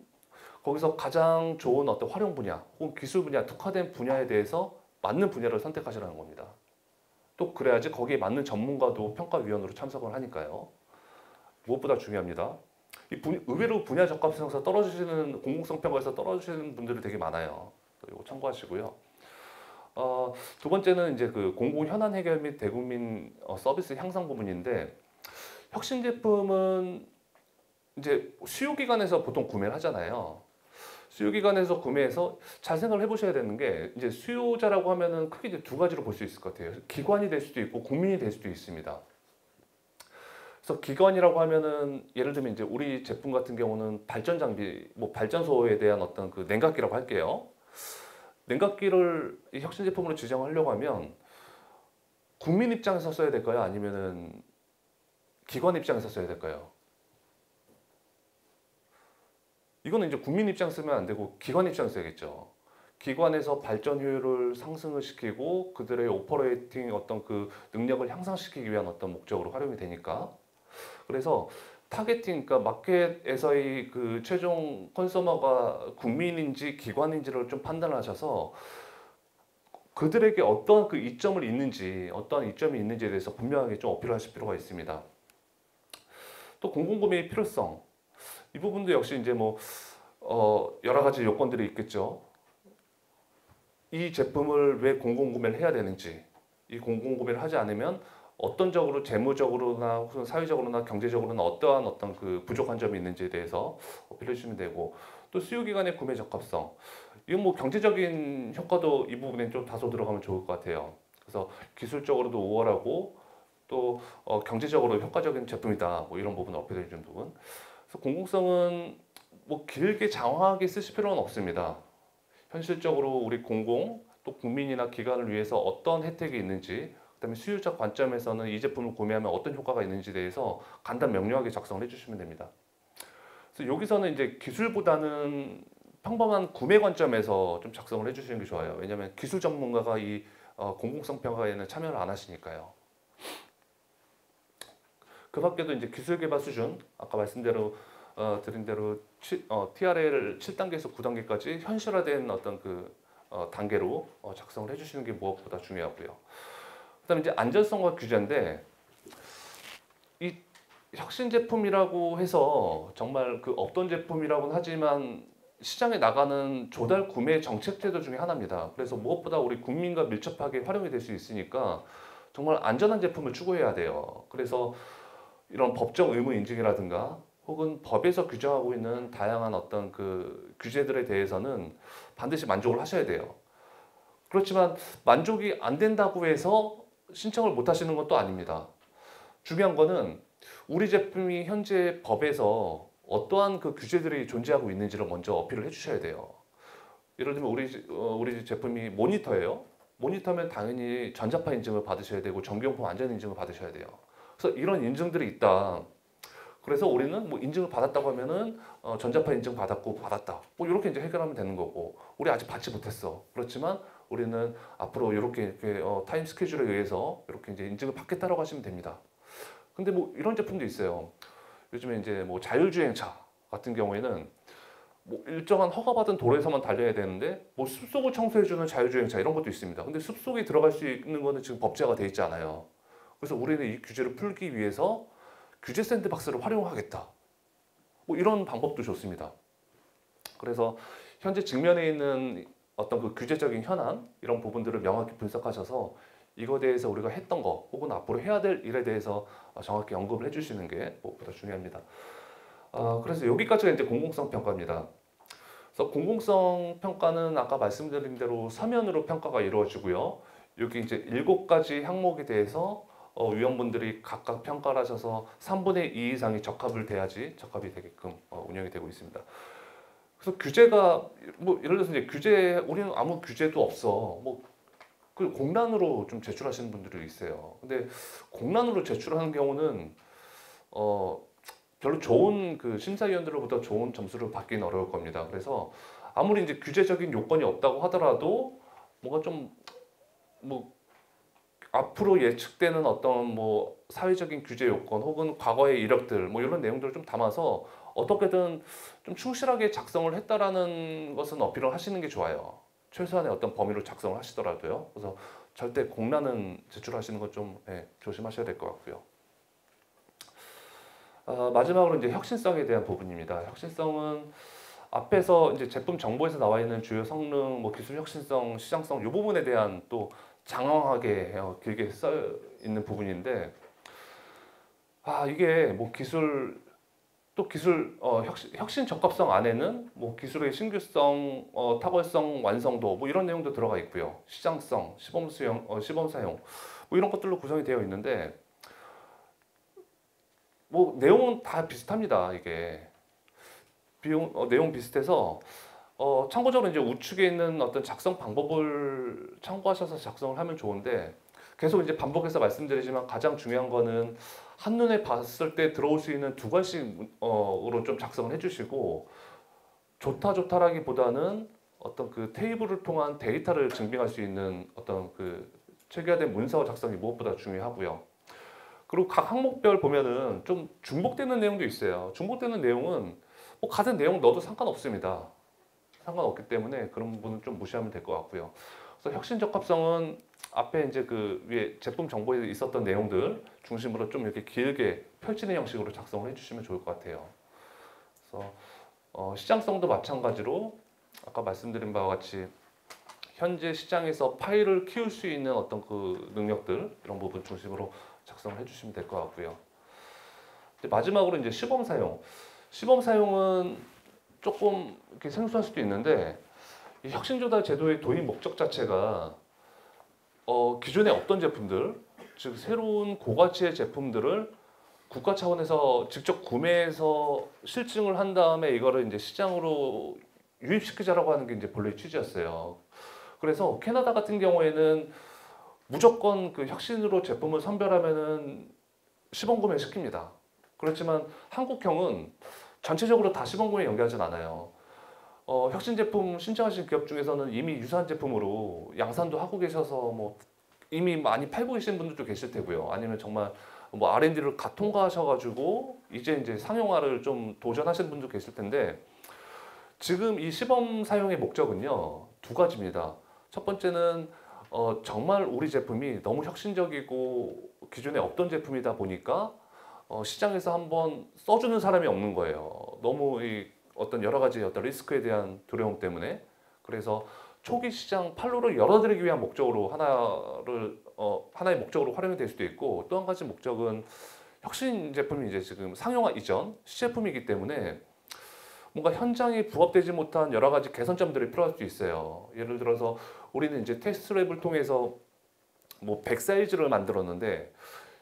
Speaker 1: 거기서 가장 좋은 어떤 활용 분야 혹은 기술 분야, 특화된 분야에 대해서 맞는 분야를 선택하시라는 겁니다. 또 그래야지 거기에 맞는 전문가도 평가위원으로 참석을 하니까요. 무엇보다 중요합니다. 의외로 분야 적합성에서 떨어지시는, 공공성 평가에서 떨어지시는 분들이 되게 많아요. 이거 참고하시고요. 두 번째는 이제 그 공공 현안 해결 및 대국민 서비스 향상 부분인데, 혁신 제품은 이제 수요기관에서 보통 구매를 하잖아요. 수요기관에서 구매해서 잘 생각을 해보셔야 되는 게, 이제 수요자라고 하면은 크게 이제 두 가지로 볼 수 있을 것 같아요. 기관이 될 수도 있고 국민이 될 수도 있습니다. 그래서 기관이라고 하면은 예를 들면 이제 우리 제품 같은 경우는 발전 장비, 뭐 발전소에 대한 어떤 그 냉각기라고 할게요. 냉각기를 이 혁신 제품으로 지정하려고 하면 국민 입장에서 써야 될까요? 아니면은 기관 입장에서 써야 될까요? 이거는 이제 국민 입장 쓰면 안 되고 기관 입장 써야겠죠. 기관에서 발전 효율을 상승을 시키고 그들의 오퍼레이팅 어떤 그 능력을 향상시키기 위한 어떤 목적으로 활용이 되니까. 그래서 타겟팅, 그러니까 마켓에서의 그 최종 컨슈머가 국민인지 기관인지를 좀 판단하셔서 그들에게 어떤 그 이점을 있는지, 어떤 이점이 있는지에 대해서 분명하게 좀 어필하실 필요가 있습니다. 또 공공구매의 필요성. 이 부분도 역시 이제 뭐 여러 가지 요건들이 있겠죠. 이 제품을 왜 공공구매를 해야 되는지, 이 공공구매를 하지 않으면 어떤 적으로 재무적으로나 혹은 사회적으로나 경제적으로나 어떠한 어떤 그 부족한 점이 있는지에 대해서 어필해 주시면 되고, 또 수요기관의 구매 적합성. 이건 뭐 경제적인 효과도 이 부분에 좀 다소 들어가면 좋을 것 같아요. 그래서 기술적으로도 우월하고 또 경제적으로 효과적인 제품이다. 뭐 이런 부분을 어필해 주는 부분. 그래서 공공성은 뭐 길게 장황하게 쓰실 필요는 없습니다. 현실적으로 우리 공공 또 국민이나 기관을 위해서 어떤 혜택이 있는지, 그다음에 수요자 관점에서는 이 제품을 구매하면 어떤 효과가 있는지에 대해서 간단 명료하게 작성을 해주시면 됩니다. 그래서 여기서는 이제 기술보다는 평범한 구매 관점에서 좀 작성을 해주시는 게 좋아요. 왜냐하면 기술 전문가가 이 공공성 평가에는 참여를 안 하시니까요. 그 밖에도 이제 기술 개발 수준, 아까 말씀대로 드린 대로 TRL 7단계에서 9단계까지 현실화된 어떤 그 단계로 작성을 해주시는 게 무엇보다 중요하고요. 그다음에 이제 안전성과 규제인데 이 혁신 제품이라고 해서 정말 그 없던 제품이라고는 하지만 시장에 나가는 조달 구매 정책 제도 중에 하나입니다. 그래서 무엇보다 우리 국민과 밀접하게 활용이 될 수 있으니까 정말 안전한 제품을 추구해야 돼요. 그래서 이런 법적 의무 인증이라든가 혹은 법에서 규정하고 있는 다양한 어떤 그 규제들에 대해서는 반드시 만족을 하셔야 돼요. 그렇지만 만족이 안 된다고 해서 신청을 못 하시는 건 또 아닙니다. 중요한 거는 우리 제품이 현재 법에서 어떠한 그 규제들이 존재하고 있는지를 먼저 어필을 해주셔야 돼요. 예를 들면 우리 제품이 모니터예요. 모니터면 당연히 전자파 인증을 받으셔야 되고 전기용품 안전 인증을 받으셔야 돼요. 그래서 이런 인증들이 있다. 그래서 우리는 뭐 인증을 받았다고 하면은 전자파 인증 받았고 받았다. 뭐 이렇게 이제 해결하면 되는 거고, 우리 아직 받지 못했어. 그렇지만 우리는 앞으로 이렇게 타임 스케줄에 의해서 이렇게 이제 인증을 받겠다라고 하시면 됩니다. 근데 뭐 이런 제품도 있어요. 요즘에 이제 뭐 자율주행차 같은 경우에는 뭐 일정한 허가받은 도로에서만 달려야 되는데 뭐 숲속을 청소해주는 자율주행차 이런 것도 있습니다. 근데 숲속에 들어갈 수 있는 거는 지금 법제화가 돼 있지 않아요. 그래서 우리는 이 규제를 풀기 위해서 규제 샌드박스를 활용하겠다. 뭐 이런 방법도 좋습니다. 그래서 현재 직면에 있는 어떤 그 규제적인 현안 이런 부분들을 명확히 분석하셔서 이거에 대해서 우리가 했던 거 혹은 앞으로 해야 될 일에 대해서 정확히 언급을 해주시는 게 무엇보다 중요합니다. 그래서 여기까지가 이제 공공성 평가입니다. 그래서 공공성 평가는 아까 말씀드린 대로 서면으로 평가가 이루어지고요. 여기 이제 7가지 항목에 대해서 위원분들이 각각 평가를 하셔서 3분의 2 이상이 적합이 되게끔 운영이 되고 있습니다. 그래서 규제가 뭐 예를 들어서 이제 우리는 아무 규제도 없어. 뭐 그 공란으로 좀 제출하시는 분들이 있어요. 근데 공란으로 제출하는 경우는 별로 좋은 그 심사위원들로부터 좋은 점수를 받기는 어려울 겁니다. 그래서 아무리 이제 규제적인 요건이 없다고 하더라도 뭔가 좀 뭐 앞으로 예측되는 어떤 뭐 사회적인 규제 요건 혹은 과거의 이력들 뭐 이런 내용들을 좀 담아서 어떻게든 좀 충실하게 작성을 했다라는 것은 어필을 하시는 게 좋아요. 최소한의 어떤 범위로 작성을 하시더라도요. 그래서 절대 공란은 제출하시는 것 좀 조심하셔야 될 것 같고요. 마지막으로 이제 혁신성에 대한 부분입니다. 혁신성은 앞에서 이제 제품 정보에서 나와 있는 주요 성능, 뭐 기술 혁신성, 시장성 이 부분에 대한 또 장황하게 길게 써 있는 부분인데, 이게 뭐 기술 혁신 적합성 안에는 뭐 기술의 신규성, 탁월성, 완성도 뭐 이런 내용도 들어가 있고요. 시장성, 시범 사용 뭐 이런 것들로 구성이 되어 있는데 뭐 내용은 다 비슷합니다. 이게 내용 비슷해서 참고적으로 이제 우측에 있는 어떤 작성 방법을 참고하셔서 작성을 하면 좋은데, 계속 이제 반복해서 말씀드리지만 가장 중요한 거는 한눈에 봤을 때 들어올 수 있는 2관식으로 좀 작성을 해주시고, 좋다라기보다는 어떤 그 테이블을 통한 데이터를 증빙할 수 있는 어떤 그 체계화된 문서 작성이 무엇보다 중요하고요. 그리고 각 항목별 보면은 좀 중복되는 내용도 있어요. 중복되는 내용은 뭐 같은 내용 넣어도 상관없습니다. 상관없기 때문에 그런 부분은 좀 무시하면 될 것 같고요. 그래서 혁신 적합성은 앞에 이제 그 위에 제품 정보에 있었던 내용들 중심으로 좀 이렇게 길게 펼치는 형식으로 작성을 해주시면 좋을 것 같아요. 그래서 시장성도 마찬가지로 아까 말씀드린 바와 같이 현재 시장에서 파일을 키울 수 있는 어떤 그 능력들 이런 부분 중심으로 작성을 해주시면 될 것 같고요. 마지막으로 이제 시범 사용. 시범 사용은 조금 이렇게 생소할 수도 있는데, 이 혁신조달 제도의 도입 목적 자체가 기존에 없던 제품들 즉 새로운 고가치의 제품들을 국가 차원에서 직접 구매해서 실증을 한 다음에 이거를 이제 시장으로 유입시키자라고 하는 게 이제 본래 취지였어요. 그래서 캐나다 같은 경우에는 무조건 그 혁신으로 제품을 선별하면은 시범 구매 시킵니다. 그렇지만 한국형은 전체적으로 다 시범 구매 연계하진 않아요. 혁신 제품 신청하신 기업 중에서는 이미 유사한 제품으로 양산도 하고 계셔서 뭐 이미 많이 팔고 계신 분들도 계실 테고요. 아니면 정말 뭐 R&D를 가 통과하셔가지고 이제 상용화를 좀 도전하시는 분도 계실 텐데 지금 이 시범 사용의 목적은요 두 가지입니다. 첫 번째는 정말 우리 제품이 너무 혁신적이고 기존에 없던 제품이다 보니까 시장에서 한번 써주는 사람이 없는 거예요. 너무 이 어떤 여러 가지 어떤 리스크에 대한 두려움 때문에. 그래서 초기 시장 판로를 열어드리기 위한 목적으로 하나의 목적으로 활용이 될 수도 있고, 또 한 가지 목적은 혁신 제품이 이제 지금 상용화 이전 시제품이기 때문에 뭔가 현장에 부합되지 못한 여러 가지 개선점들이 필요할 수 있어요. 예를 들어서 우리는 이제 테스트랩을 통해서 뭐 100 사이즈를 만들었는데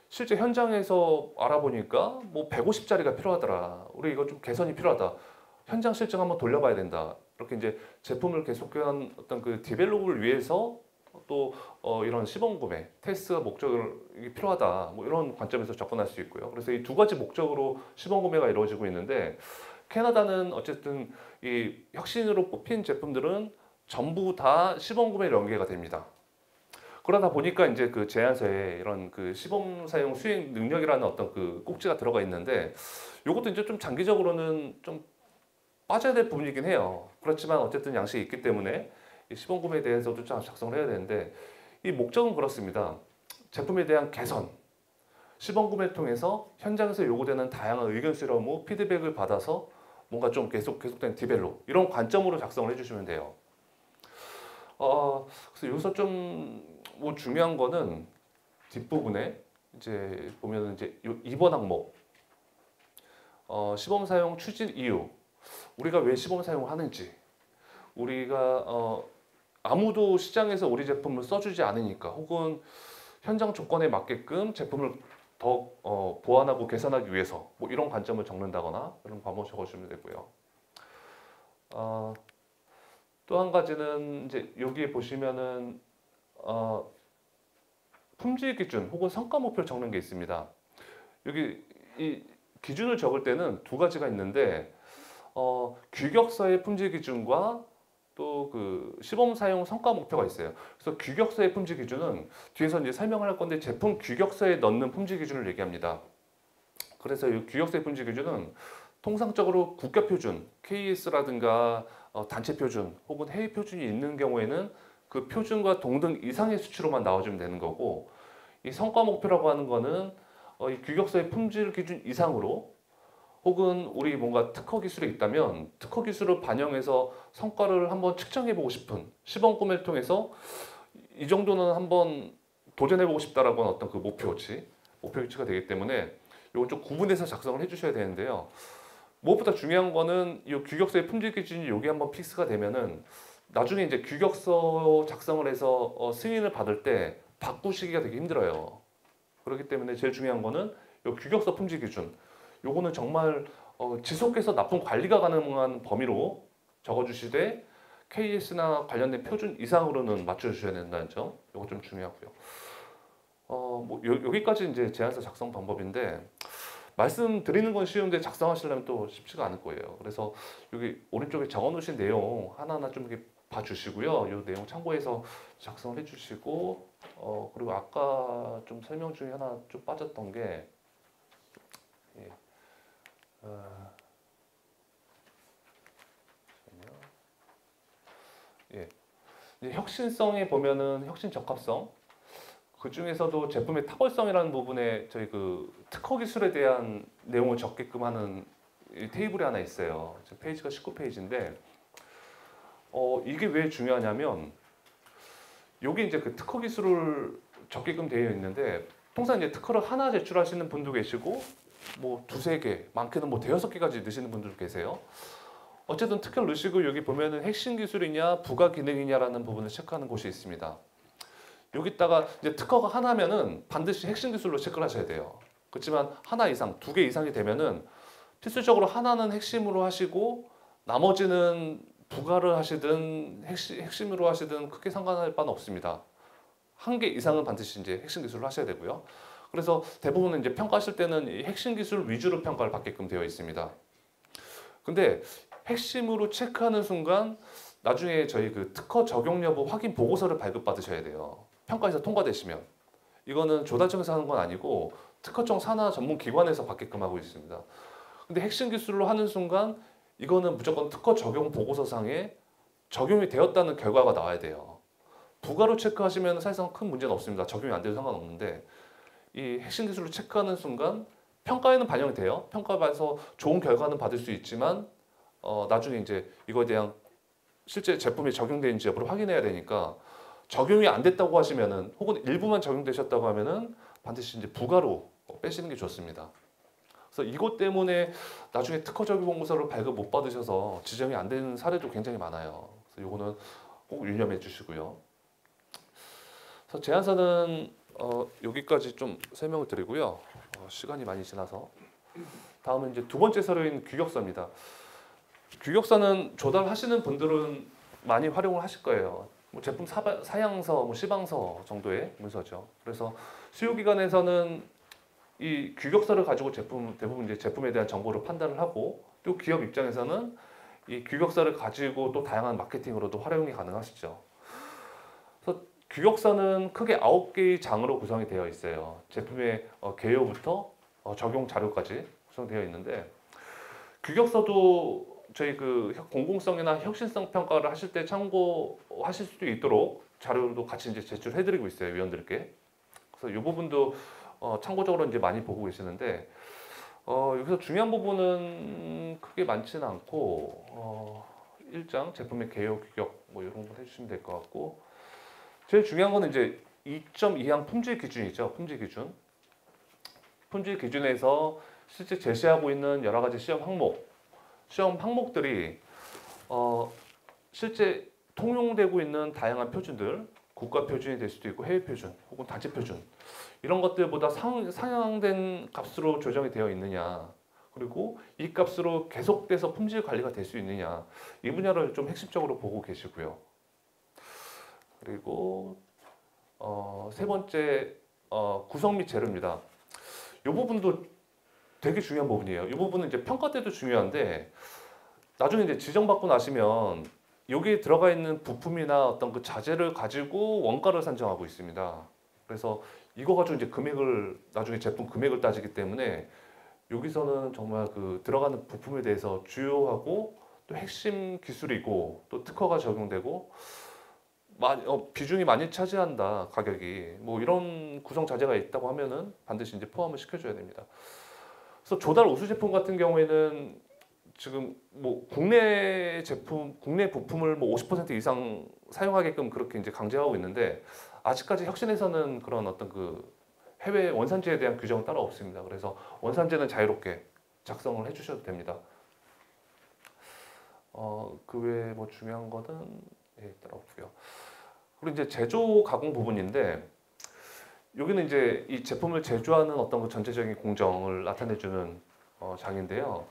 Speaker 1: 실제 현장에서 알아보니까 뭐 150짜리가 필요하더라. 우리 이거 좀 개선이 필요하다. 현장 실증 한번 돌려봐야 된다. 이렇게 이제 제품을 계속한 어떤 그 디벨롭을 위해서 또 이런 시범 구매, 테스트가 목적이 필요하다. 뭐 이런 관점에서 접근할 수 있고요. 그래서 이 두 가지 목적으로 시범 구매가 이루어지고 있는데 캐나다는 어쨌든 이 혁신으로 뽑힌 제품들은 전부 다 시범 구매 연계가 됩니다. 그러다 보니까 이제 그 제안서에 이런 그 시범 사용 수행 능력이라는 어떤 그 꼭지가 들어가 있는데 이것도 이제 좀 장기적으로는 좀 빠져야 될 부분이긴 해요. 그렇지만 어쨌든 양식이 있기 때문에 이 시범 구매에 대해서도 좀 작성을 해야 되는데 이 목적은 그렇습니다. 제품에 대한 개선, 시범 구매를 통해서 현장에서 요구되는 다양한 의견 수렴 후 피드백을 받아서 뭔가 좀 계속된 디벨롭 이런 관점으로 작성을 해주시면 돼요. 그래서 여기서 좀 뭐 중요한 거는 뒷부분에 이제 보면은 이제 2번 항목 시범 사용 추진 이유, 우리가 왜 시범 사용을 하는지, 우리가 아무도 시장에서 우리 제품을 써주지 않으니까 혹은 현장 조건에 맞게끔 제품을 더 보완하고 개선하기 위해서 뭐 이런 관점을 적는다거나 이런 거 한번 적어주시면 되고요. 또 한 가지는 이제 여기에 보시면은 품질 기준 혹은 성과 목표를 적는 게 있습니다. 여기 이 기준을 적을 때는 두 가지가 있는데 규격서의 품질 기준과 또 그 시범 사용 성과 목표가 있어요. 그래서 규격서의 품질 기준은 뒤에서 이제 설명을 할 건데 제품 규격서에 넣는 품질 기준을 얘기합니다. 그래서 이 규격서의 품질 기준은 통상적으로 국가 표준, KS라든가 단체 표준 혹은 해외 표준이 있는 경우에는 그 표준과 동등 이상의 수치로만 나와주면 되는 거고, 이 성과 목표라고 하는 거는 이 규격서의 품질 기준 이상으로 혹은 우리 뭔가 특허 기술이 있다면 특허 기술을 반영해서 성과를 한번 측정해보고 싶은 시범 구매를 통해서 이 정도는 한번 도전해보고 싶다라고 하는 어떤 그 목표치가 되기 때문에 이건 좀 구분해서 작성을 해주셔야 되는데요. 무엇보다 중요한 거는 이 규격서의 품질 기준이 여기 한번 픽스가 되면은 나중에 이제 규격서 작성을 해서 승인을 받을 때 바꾸시기가 되게 힘들어요. 그렇기 때문에 제일 중요한 거는 이 규격서 품질 기준, 요거는 정말 지속해서 납품 관리가 가능한 범위로 적어주시되 KS나 관련된 표준 이상으로는 맞춰주셔야 된다는 점, 요거 좀 중요하고요. 뭐 여기까지 이제 제안서 작성 방법인데 말씀드리는 건 쉬운데 작성하시려면 또 쉽지가 않을 거예요. 그래서 여기 오른쪽에 적어놓으신 내용 하나하나 좀 이렇게 봐주시고요. 이 내용 참고해서 작성을 해주시고 그리고 아까 좀 설명 중에 하나 좀 빠졌던 게 이제 혁신성에 보면은 혁신 적합성, 그 중에서도 제품의 탁월성이라는 부분에 저희 그 특허 기술에 대한 내용을 적게끔 하는 이 테이블이 하나 있어요. 페이지가 19페이지인데 이게 왜 중요하냐면 여기 이제 그 특허 기술을 적게끔 되어 있는데 통상 이제 특허를 하나 제출하시는 분도 계시고 뭐 두세 개, 많게는 뭐 대여섯 개까지 넣으시는 분들도 계세요. 어쨌든 특허를 넣으시고 여기 보면은 핵심 기술이냐 부가 기능이냐라는 부분을 체크하는 곳이 있습니다. 여기다가 이제 특허가 하나면은 반드시 핵심 기술로 체크를 하셔야 돼요. 그렇지만 하나 이상, 두 개 이상이 되면은 필수적으로 하나는 핵심으로 하시고 나머지는 부가를 하시든 핵심으로 하시든 크게 상관할 바는 없습니다. 한 개 이상은 반드시 이제 핵심 기술로 하셔야 되고요. 그래서 대부분은 이제 평가하실 때는 이 핵심 기술 위주로 평가를 받게끔 되어 있습니다. 근데 핵심으로 체크하는 순간 나중에 저희 그 특허 적용 여부 확인 보고서를 발급받으셔야 돼요. 평가에서 통과되시면. 이거는 조달청에서 하는 건 아니고 특허청 산하 전문 기관에서 받게끔 하고 있습니다. 근데 핵심 기술로 하는 순간 이거는 무조건 특허 적용 보고서상에 적용이 되었다는 결과가 나와야 돼요. 부가로 체크하시면 사실상 큰 문제는 없습니다. 적용이 안 돼도 상관없는데 이 핵심 기술로 체크하는 순간 평가에는 반영이 돼요. 평가받아서 좋은 결과는 받을 수 있지만 나중에 이제 이거에 대한 실제 제품이 적용되는지 여부를 확인해야 되니까 적용이 안 됐다고 하시면은 혹은 일부만 적용되셨다고 하면은 반드시 이제 부가로 빼시는 게 좋습니다. 그래서 이것 때문에 나중에 특허 적용 공고서를 발급 못 받으셔서 지정이 안 되는 사례도 굉장히 많아요. 그래서 이거는 꼭 유념해 주시고요. 그래서 제안서는 여기까지 좀 설명을 드리고요. 시간이 많이 지나서 다음은 이제 두 번째 서류인 규격서입니다. 규격서는 조달하시는 분들은 많이 활용을 하실 거예요. 뭐 제품 사양서, 뭐 시방서 정도의 문서죠. 그래서 수요기관에서는 이 규격서를 가지고 대부분 이제 제품에 대한 정보를 판단을 하고 또 기업 입장에서는 이 규격서를 가지고 또 다양한 마케팅으로도 활용이 가능하시죠. 그래서 규격서는 크게 9개의 장으로 구성이 되어 있어요. 제품의 개요부터 적용 자료까지 구성되어 있는데 규격서도 저희 그 공공성이나 혁신성 평가를 하실 때 참고하실 수도 있도록 자료도 같이 이제 제출해드리고 있어요, 위원들께. 그래서 이 부분도 참고적으로 이제 많이 보고 계시는데 여기서 중요한 부분은 크게 많지는 않고 1장 제품의 개요 규격 뭐 이런 거 해주시면 될 것 같고 제일 중요한 거는 이제 2.2항 품질 기준이죠, 품질 기준. 품질 기준에서 실제 제시하고 있는 여러 가지 시험 항목들이 실제 통용되고 있는 다양한 표준들, 국가 표준이 될 수도 있고 해외 표준 혹은 단체 표준 이런 것들보다 상향된 값으로 조정이 되어 있느냐, 그리고 이 값으로 계속돼서 품질 관리가 될 수 있느냐, 이 분야를 좀 핵심적으로 보고 계시고요. 그리고 세 번째 구성 및 재료입니다. 이 부분도 되게 중요한 부분이에요. 이 부분은 이제 평가 때도 중요한데 나중에 이제 지정받고 나시면 여기에 들어가 있는 부품이나 어떤 그 자재를 가지고 원가를 산정하고 있습니다. 그래서 이거 가지고 이제 나중에 제품 금액을 따지기 때문에 여기서는 정말 그 들어가는 부품에 대해서 주요하고 또 핵심 기술이고 또 특허가 적용되고 비중이 많이 차지한다, 가격이. 뭐 이런 구성 자재가 있다고 하면은 반드시 이제 포함을 시켜줘야 됩니다. 그래서 조달 우수 제품 같은 경우에는 지금 뭐 국내 부품을 뭐 50% 이상 사용하게끔 그렇게 이제 강제하고 있는데 아직까지 혁신에서는 그런 어떤 그 해외 원산지에 대한 규정은 따로 없습니다. 그래서 원산지는 자유롭게 작성을 해주셔도 됩니다. 그 외에 뭐 중요한 거는 따로 없고요. 그리고 이제 제조 가공 부분인데 여기는 이제 이 제품을 제조하는 어떤 그 전체적인 공정을 나타내주는 장인데요.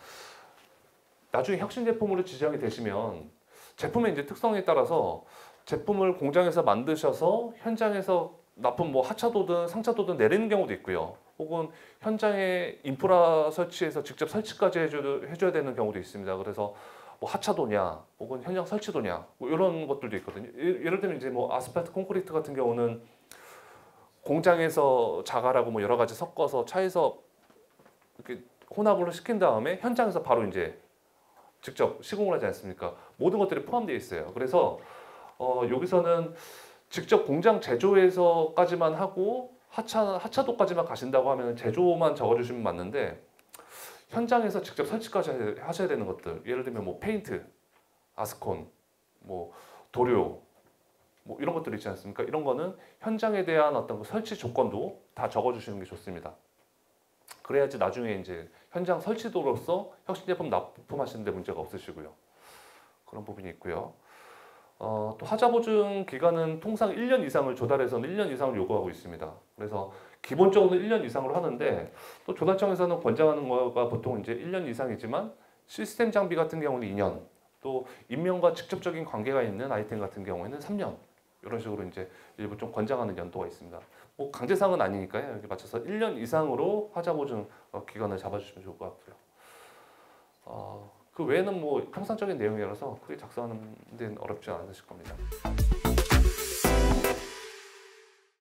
Speaker 1: 나중에 혁신 제품으로 지정이 되시면 제품의 이제 특성에 따라서 제품을 공장에서 만드셔서 현장에서 납품 뭐 하차도든 상차도든 내리는 경우도 있고요. 혹은 현장에 인프라 설치해서 직접 설치까지 해줘야 되는 경우도 있습니다. 그래서 뭐 하차도냐, 혹은 현장 설치도냐, 뭐 이런 것들도 있거든요. 예를 들면 이제 뭐 아스팔트 콘크리트 같은 경우는 공장에서 자갈하고 뭐 여러 가지 섞어서 차에서 이렇게 혼합을 시킨 다음에 현장에서 바로 이제 직접 시공을 하지 않습니까? 모든 것들이 포함되어 있어요. 그래서 여기서는 직접 공장 제조에서까지만 하고 하차도까지만 가신다고 하면 제조만 적어주시면 맞는데 현장에서 직접 설치까지 하셔야 되는 것들, 예를 들면 뭐 페인트, 아스콘, 뭐 도료, 뭐 이런 것들 있지 않습니까? 이런 거는 현장에 대한 어떤 그 설치 조건도 다 적어주시는 게 좋습니다. 그래야지 나중에 이제 현장 설치도로서 혁신 제품 납품하시는데 문제가 없으시고요. 그런 부분이 있고요. 또 하자 보증 기간은 통상 1년 이상을 조달해서는 1년 이상을 요구하고 있습니다. 그래서 기본적으로 1년 이상으로 하는데 또 조달청에서는 권장하는 거가 보통 이제 1년 이상이지만 시스템 장비 같은 경우는 2년, 또 인명과 직접적인 관계가 있는 아이템 같은 경우에는 3년 이런 식으로 이제 일부 좀 권장하는 연도가 있습니다. 뭐 강제사항은 아니니까요. 여기 맞춰서 1년 이상으로 하자 보증 기간을 잡아주시면 좋을 것 같고요. 그 외에는 뭐 통상적인 내용이라서 크게 작성하는 데는 어렵지 않으실 겁니다.